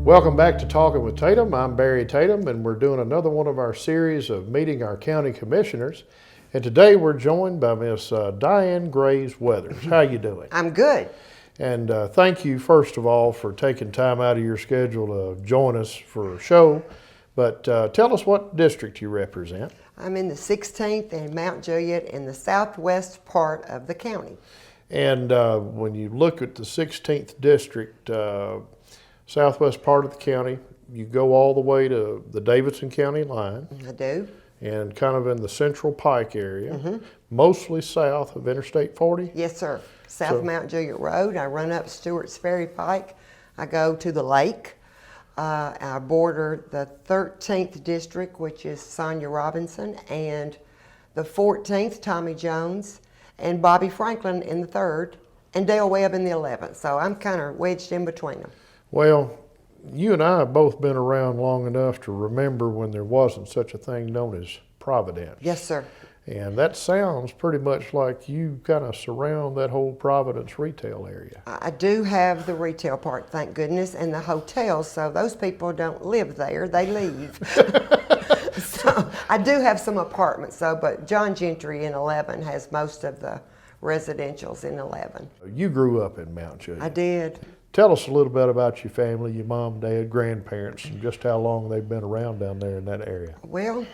Welcome back to Talking with Tatum. I'm Barry Tatum, and we're doing another one of our series of meeting our county commissioners. And today we're joined by Miss Diane Graves Weathers. How you doing? I'm good. And thank you, first of all, for taking time out of your schedule to join us for a show. But tell us what district you represent. I'm in the 16th in Mount Juliet in the southwest part of the county. And when you look at the 16th district, southwest part of the county, you go all the way to the Davidson County line. I do. And kind of in the Central Pike area, mostly south of Interstate 40? Yes, sir. South Mount Juliet Road. I run up Stewart's Ferry Pike. I go to the lake. I border the 13th district, which is Sonia Robinson, and the 14th, Tommy Jones, and Bobby Franklin in the 3rd, and Dale Webb in the 11th. So I'm kind of wedged in between them. Well, you and I have both been around long enough to remember when there wasn't such a thing known as Providence. Yes, sir. And that sounds pretty much like you kind of surround that whole Providence retail area. I do have the retail part, thank goodness, and the hotels, so those people don't live there, they leave. So I do have some apartments, though, but John Gentry in 11 has most of the residentials in 11. You grew up in Mount Juliet. I did. Tell us a little bit about your family, your mom, dad, grandparents, and just how long they've been around down there in that area. Well,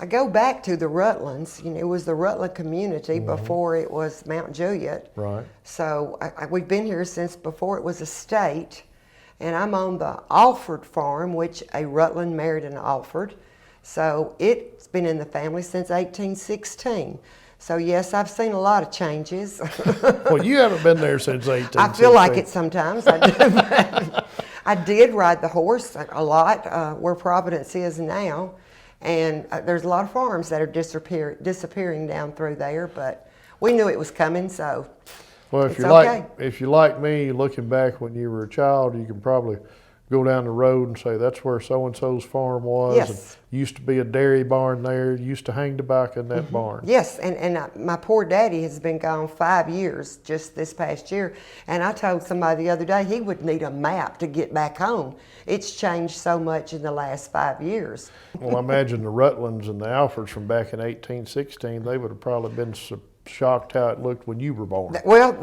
I go back to the Rutlands. You know, it was the Rutland community before it was Mount Juliet. Right. So we've been here since before it was a state. And I'm on the Alford farm, which a Rutland married an Alford. So it's been in the family since 1816. So yes, I've seen a lot of changes. Well, you haven't been there since 1816. I feel like it sometimes. I do. I did ride the horse a lot where Providence is now. And there's a lot of farms that are disappearing down through there, but we knew it was coming, so well, it's okay. If you're like me, looking back when you were a child, you can probably go down the road and say that's where so-and-so's farm was. Yes. And used to be a dairy barn there. Used to hang tobacco in that barn. Yes, and my poor daddy has been gone 5 years just this past year, and I told somebody the other day he would need a map to get back home. It's changed so much in the last 5 years. Well, I imagine the Rutlands and the Alfords from back in 1816, they would have probably been so shocked how it looked when you were born. Well,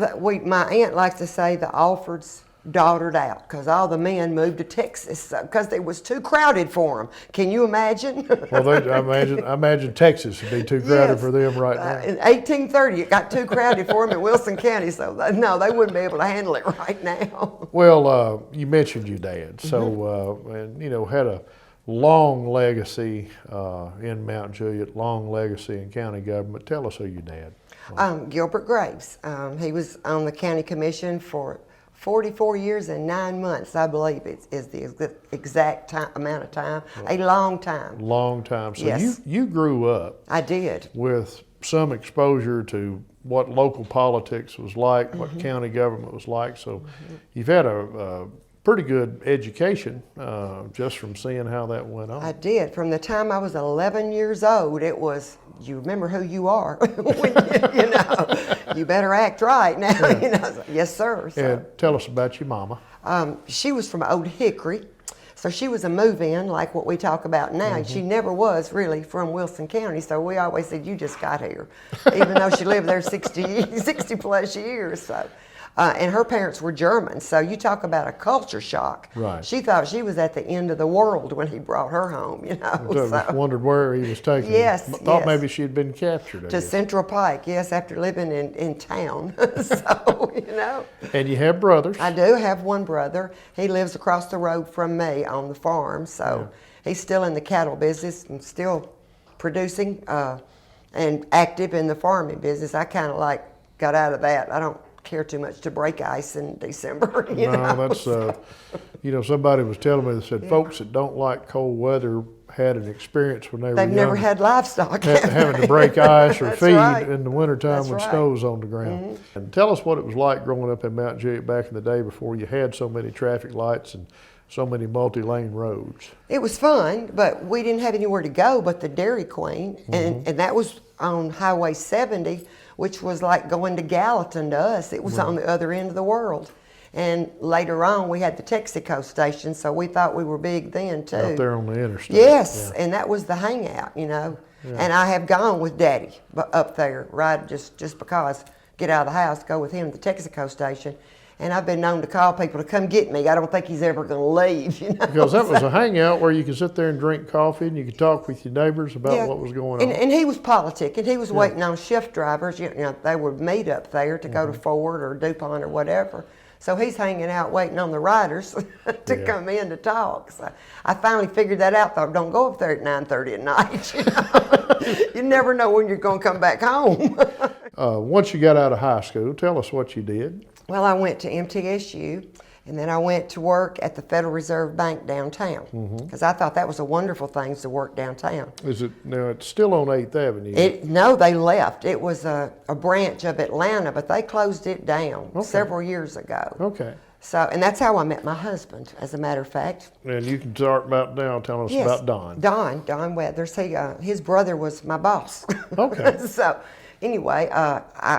my aunt likes to say the Alfords daughtered out because all the men moved to Texas because it was too crowded for them. Can you imagine? Well, I imagine Texas would be too crowded for them right now. In 1830, it got too crowded for them in Wilson County, so no, they wouldn't be able to handle it right now. Well, you mentioned your dad, so and you know had a long legacy in Mount Juliet, long legacy in county government. Tell us who your dad was. Gilbert Graves. He was on the county commission for 44 years and 9 months, I believe is the exact amount of time. A long time. Long time. So yes. you grew up. I did. With some exposure to what local politics was like, what county government was like. So you've had a pretty good education just from seeing how that went on. I did. From the time I was 11 years old, it was, you remember who you are. you know, you better act right now. Yeah. You know, so, yes, sir. So, and tell us about your mama. She was from Old Hickory. So she was a move-in, like what we talk about now. She never was really from Wilson County, so we always said, you just got here, even though she lived there 60 plus years. So. And her parents were German, so you talk about a culture shock. Right. She thought she was at the end of the world when he brought her home, you know. So wondered where he was taking her. Yes, Thought maybe she'd been captured. To Central Pike, yes, after living in town. So, you know. And you have brothers. I do have one brother. He lives across the road from me on the farm, so he's still in the cattle business and still producing and active in the farming business. I kind of like got out of that. I don't care too much to break ice in December. You know? That's, you know, somebody was telling me, they said folks that don't like cold weather had an experience when they were They've young, never had livestock. having to break ice or feed right. in the wintertime That's when right. snow's on the ground. And tell us what it was like growing up in Mount Juliet back in the day before you had so many traffic lights and so many multi-lane roads. It was fun, but we didn't have anywhere to go but the Dairy Queen, and that was on Highway 70, which was like going to Gallatin to us. It was on the other end of the world. And later on, we had the Texaco station, so we thought we were big then too. Out there on the interstate. Yes, Yeah. and that was the hangout, you know. Yeah. And I have gone with Daddy up there, right? Just because, get out of the house, go with him to the Texaco station. And I've been known to call people to come get me. I don't think he's ever going to leave, you know. Because that was a hangout where you could sit there and drink coffee and you could talk with your neighbors about what was going on. And he was politicking. He was waiting on shift drivers. You know, they would meet up there to go to Ford or DuPont or whatever. So he's hanging out waiting on the riders to come in to talk. So I finally figured that out. Thought, don't go up there at 9:30 at night. You know? You never know when you're going to come back home. Once you got out of high school, tell us what you did. Well, I went to MTSU, and then I went to work at the Federal Reserve Bank downtown, because I thought that was a wonderful thing to work downtown. Is it now? It's still on 8th Avenue. No, they left. It was a branch of Atlanta, but they closed it down several years ago. Okay. So, and that's how I met my husband, as a matter of fact. And you can start about now telling us about Don. Don Weathers. His brother was my boss. Okay. So, anyway,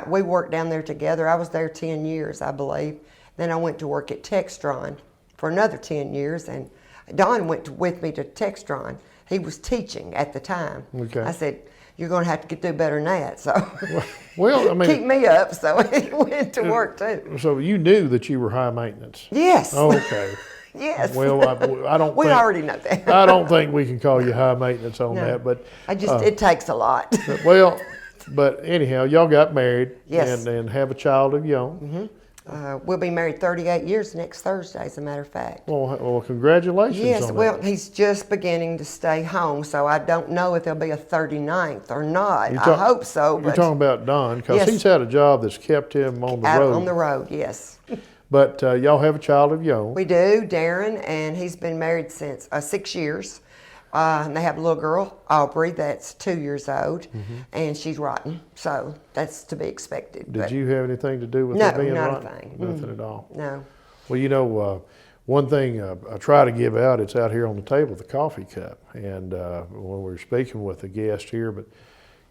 we worked down there together. I was there 10 years, I believe. Then I went to work at Textron for another 10 years, and Don went with me to Textron. He was teaching at the time. Okay. I said, you're going to have to do better than that. So, Well, I mean, keep me up. So he went to work too. So you knew that you were high maintenance. Yes. Oh, okay. Yes. Well, I don't. We think, already know that. I don't think we can call you high maintenance on No. that, but It takes a lot. well, but anyhow, y'all got married. Yes. And have a child of your own. We'll be married 38 years next Thursday, as a matter of fact. Well, congratulations. Yes, on well, that. he's just beginning to stay home, so I don't know if there'll be a 39th or not. You're I hope so. You're But talking about Don, because Yes. he's had a job that's kept him on the out road. on the road, yes. But y'all have a child of your own. We do, Darren, and he's been married since 6 years. And they have a little girl, Aubrey, that's 2 years old, and she's rotten, so that's to be expected. Did but you have anything to do with No, it being not a rotten? thing. Nothing at all. No. Well, you know, one thing I try to give out, it's out here on the table, the coffee cup. And when we were speaking with a guest here, but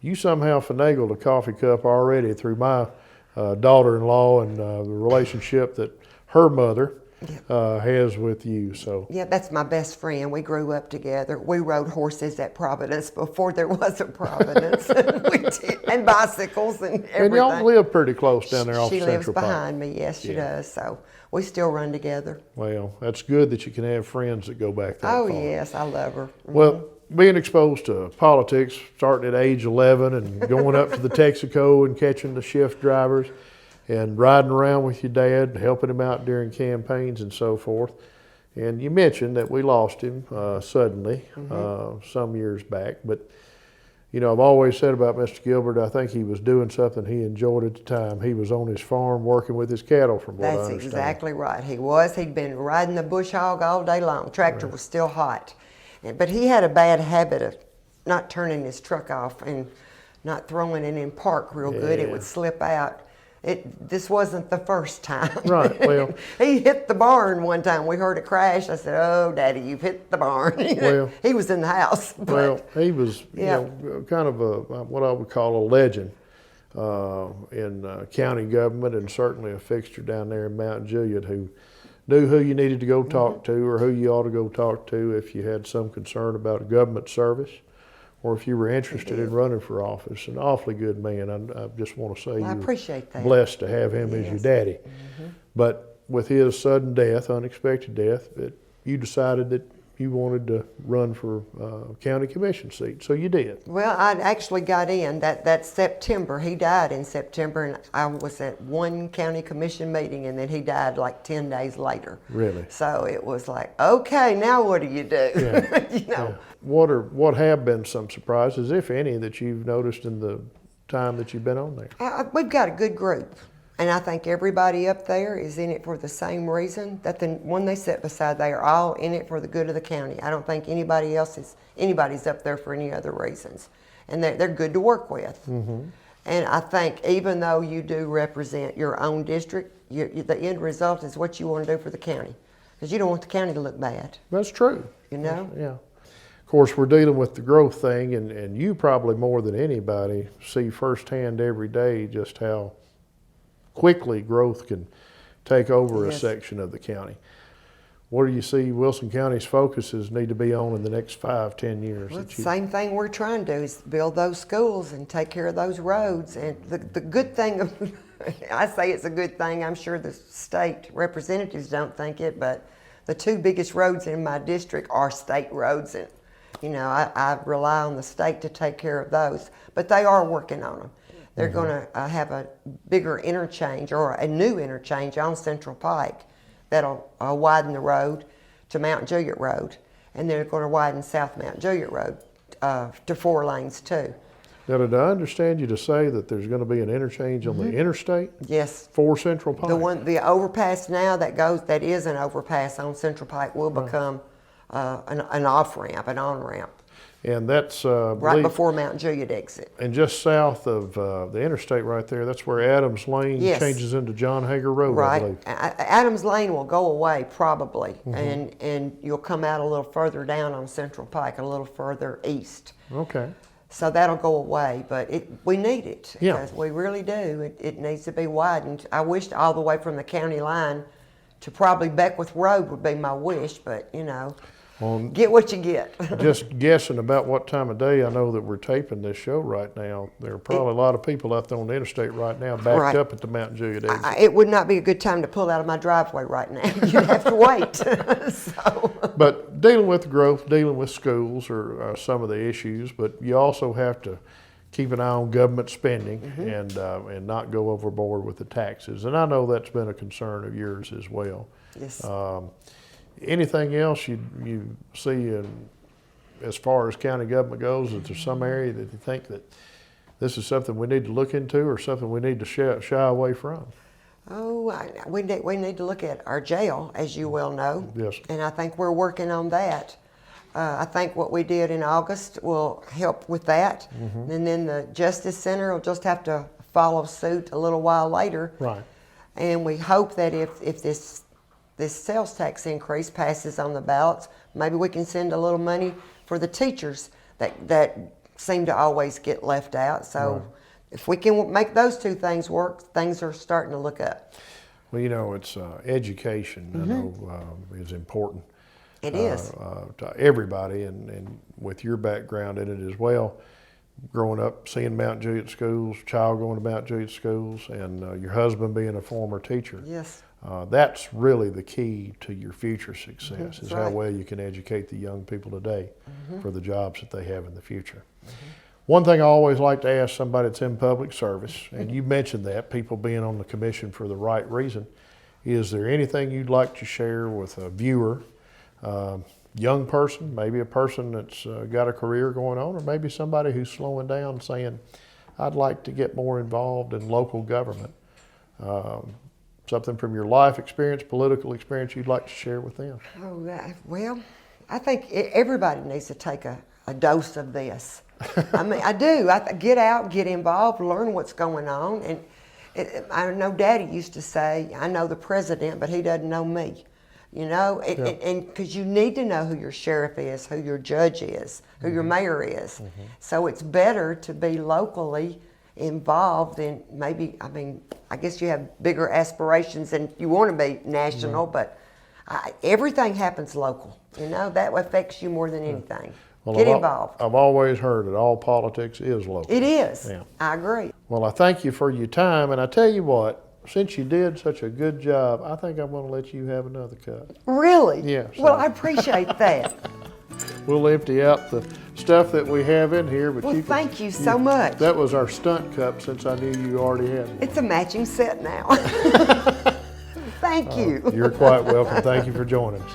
you somehow finagled a coffee cup already through my daughter-in-law and the relationship that her mother has with you. So Yeah, that's my best friend. We grew up together. We rode horses at Providence before there was a Providence. We did, and bicycles and everything. And y'all live pretty close down there off She Central lives Park. behind me. Yes, she does. So we still run together. Well, that's good that you can have friends that go back that Oh, far. yes, I love her. Well, being exposed to politics, starting at age 11 and going up to the Texaco and catching the shift drivers and riding around with your dad, helping him out during campaigns and so forth. And you mentioned that we lost him suddenly some years back. But, you know, I've always said about Mr. Gilbert, I think he was doing something he enjoyed at the time. He was on his farm working with his cattle, from what I That's understand. exactly right. He was. He'd been riding the bush hog all day long. Tractor was still hot. But he had a bad habit of not turning his truck off and not throwing it in park real good. It Yeah. would slip out. This wasn't the first time. Right, well. He hit the barn one time. We heard a crash. I said, "Oh, Daddy, you've hit the barn." Well. He was in the house. But Well, he was, Yeah. you know, kind of what I would call a legend in county government, and certainly a fixture down there in Mount Juliet, who knew who you needed to go talk to or who you ought to go talk to if you had some concern about a government service or if you were interested in running for office. An awfully good man. I just want to say I you're appreciate that. blessed to have him as your Yes. daddy. But with his sudden death, unexpected death, that you decided that you wanted to run for county commission seat. So you did. Well, I actually got in that September. He died in September, and I was at one county commission meeting, and then he died like 10 days later. Really? So it was like, okay, now what do you do? Yeah. You know. Yeah. What have been some surprises, if any, that you've noticed in the time that you've been on there? We've got a good group, and I think everybody up there is in it for the same reason. That the one they sit beside, they are all in it for the good of the county. I don't think anybody's up there for any other reasons, and they're good to work with. And I think even though you do represent your own district, the end result is what you want to do for the county, because you don't want the county to look bad. That's true. You know. Yeah. Of course, we're dealing with the growth thing, and you probably more than anybody see firsthand every day just how quickly growth can take over a Yes. section of the county. What do you see Wilson County's focuses need to be on in the next 5, 10 years? Well, that the you- same thing we're trying to do is build those schools and take care of those roads. And the good thing, I say it's a good thing, I'm sure the state representatives don't think it, but the two biggest roads in my district are state roads. And, you know, I rely on the state to take care of those, but they are working on them. They're going to have a bigger interchange or a new interchange on Central Pike that'll widen the road to Mount Juliet Road, and they're going to widen South Mount Juliet Road to 4 lanes too. Now, did I understand you to say that there's going to be an interchange on the interstate Yes. for Central Pike? The overpass now that is an overpass on Central Pike will become an off ramp, an on ramp, And that's right before Mount Juliet exit. and just south of the interstate right there. That's where Adams Lane Yes. changes into John Hager Road, I Right. believe. Adams Lane will go away probably, and you'll come out a little further down on Central Pike, a little further east. Okay. So that'll go away, but we need it. Yeah. Because we really do. It needs to be widened. I wished all the way from the county line to probably Beckwith Road would be my wish, but you know, get what you get. Just guessing about what time of day, I know that we're taping this show right now. There are probably a lot of people out there on the interstate right now backed Right. up at the Mount Juliet exit. It would not be a good time to pull out of my driveway right now. You'd have to wait. So. But dealing with growth, dealing with schools are some of the issues, but you also have to keep an eye on government spending and not go overboard with the taxes. And I know that's been a concern of yours as well. Yes. Anything else you see as far as county government goes? Is there some area that you think that this is something we need to look into or something we need to shy away from? Oh, we need to look at our jail, as you well know. Yes. And I think we're working on that. I think what we did in August will help with that. And then the Justice Center will just have to follow suit a little while later. Right. And we hope that if this sales tax increase passes on the ballots, maybe we can send a little money for the teachers that seem to always get left out. So if we can make those two things work, things are starting to look up. Well, you know, it's education, I know, is important. It is. To everybody, and with your background in it as well, growing up, seeing Mount Juliet schools, child going to Mount Juliet schools, and your husband being a former teacher. Yes. That's really the key to your future success, is how right. well you can educate the young people today for the jobs that they have in the future. One thing I always like to ask somebody that's in public service, and you mentioned that, people being on the commission for the right reason, is there anything you'd like to share with a viewer, young person, maybe a person that's got a career going on, or maybe somebody who's slowing down saying, I'd like to get more involved in local government? Something from your life experience, political experience you'd like to share with them? Oh, well, I think everybody needs to take a dose of this. I mean, I do. Get out, get involved, learn what's going on. And I know Daddy used to say, I know the president, but he doesn't know me. You know, and because you need to know who your sheriff is, who your judge is, who your mayor is. So it's better to be locally involved in maybe, I mean, I guess you have bigger aspirations and you want to be national, but everything happens local. You know, that affects you more than anything. Well, Get involved. I've always heard that all politics is local. It is. Yeah. I agree. Well, I thank you for your time, and I tell you what, since you did such a good job, I think I'm going to let you have another cup. Really? Yeah, Well, so- I appreciate that. We'll empty out the stuff that we have in here, but Well, you can, thank you so much. That was our stunt cup, since I knew you already had one. It's a matching set now. Thank you. You're quite welcome. Thank you for joining us.